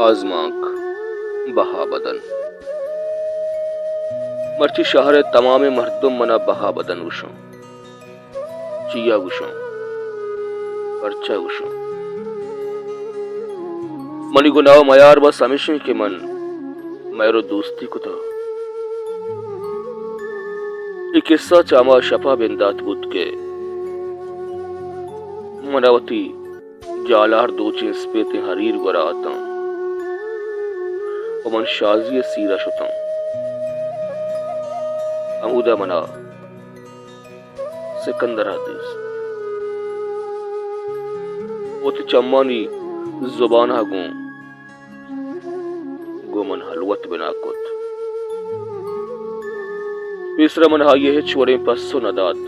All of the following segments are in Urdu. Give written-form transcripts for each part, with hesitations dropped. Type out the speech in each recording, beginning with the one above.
آزمانک بہا بدن مرچی شہر تمام مردم منا بہا بدن وشوں چیا وشوں پرچا وشوں منی گناو میار بس ہمیشہ کے من میرو دوستی کو تھا یہ قصہ چاما شفا بندات بود کے مناوتی جالار دو چیز پیتے حریر گرا آتا ومن شازی سیرہ شتا امودہ منا سکندر حدیث وتی چمانی زبانہ گومن حلوت بنا کت پیسرا من یہ چھوڑیں پسو نداد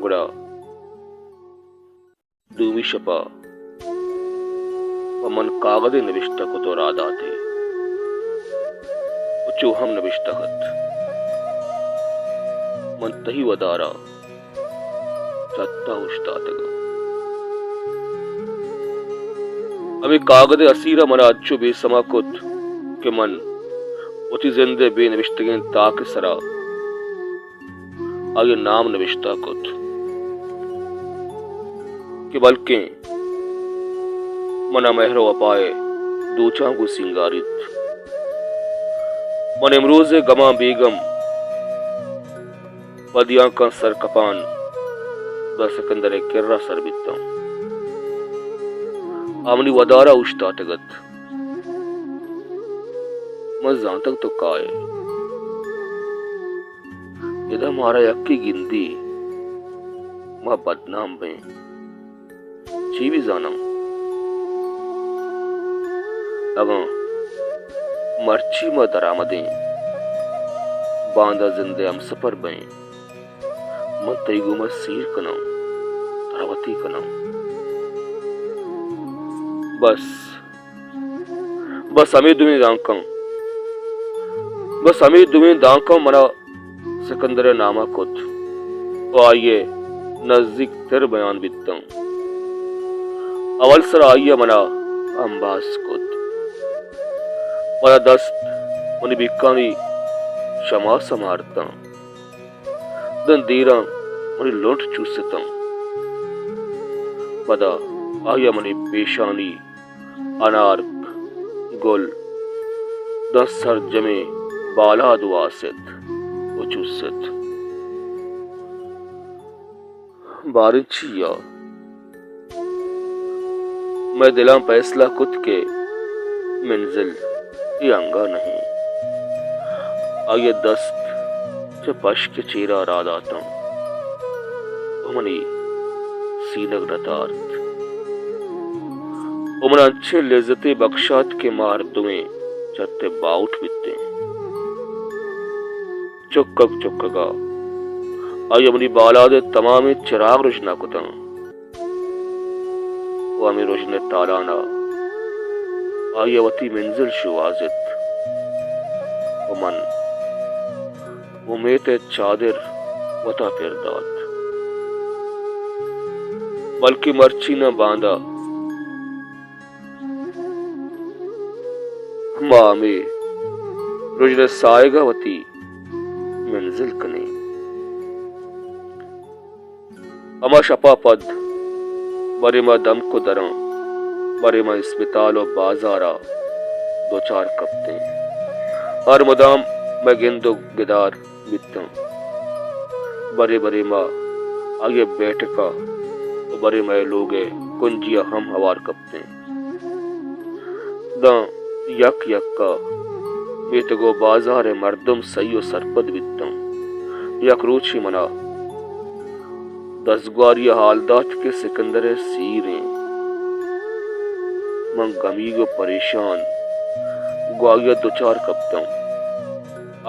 گڑا دومی شپا ومن کاغذ نوشتہ کو تو رادا تھے وچو ہم نوشتہ خط من تہی ودارا چتا اشتاتگا ہمیں کاغذ اسیرہ منا اچھو بے سما کت کہ من وتی زندے بے نوشتگیں تاک سرا آگے نام نوشتہ کت کہ بلکہ منا مہر و اپائے دو چانگو سنگاریت من امروز گما بیگم پدیاں کا سر کپان دا سکندر کرہ سر بیتا آمنی ودارا اشتاتگت من زانتک تو کائے یدہ مارا یکی گندی ماں بدنام بیں چی بھی زانم اگاں مرچی ما درآمدیں باندہ زندے ہم سفر بیں من تیگو ما سیر کنم تراوتی کنم بس ہمیں دویں دانکاں منا سکندر نامہ کت و آئیے نزدیک تر بیان بیتا اول سر آئیے منا امباس کت منا دست منی بیکانی شما سمارتا دن دیرا منی لونٹ چوستا پدا آئیے منی پیشانی انارک گل دن سر جمع بالا دواسد و چوست بارن چیا میں دلان فیصلہ کت کے منزل یہ انگا نہیں آئیے دست جو پش کے چیرا راد آتا امنی سینگ نتارت امن اچھے لذت بخشات کے ماردمیں چتے باؤٹ بیتے چکگا آئیے امنی بالاد تمام چراغ روشنا کتا وامی روشن تالانا آئیے وتی منزل شوازت ومن امیت چادر وطا پرداد بلکہ مرچی نہ باندھا مامی روشن سائے گا وتی منزل کنے اما شپا پد بڑے ما دم کو دراں بڑے ما اسپتال و بازارا دو چار کپتے ہر مدام میں گند و گدار بیتا بڑے ما آگے بیٹھکا و بڑے ما لوگے کنجیا ہم ہوار کپتے دا یک کا میتگو بازار مردم سی و سرپد بیتا یک روچی منا دسگواری حالدات کے سکندر سیریں من گمیگ و پریشان گواگیا دو چار کپتا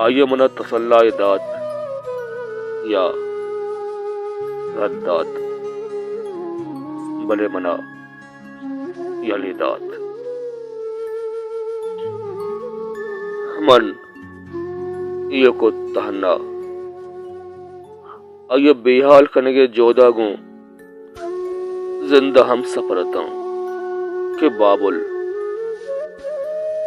آئیے منا تسلح دات یا ردات بلے منا یلی دات من یہ کو تہنا آئیے بے حال کنگے جودا گوں زندہ ہم سفرتا کہ بابل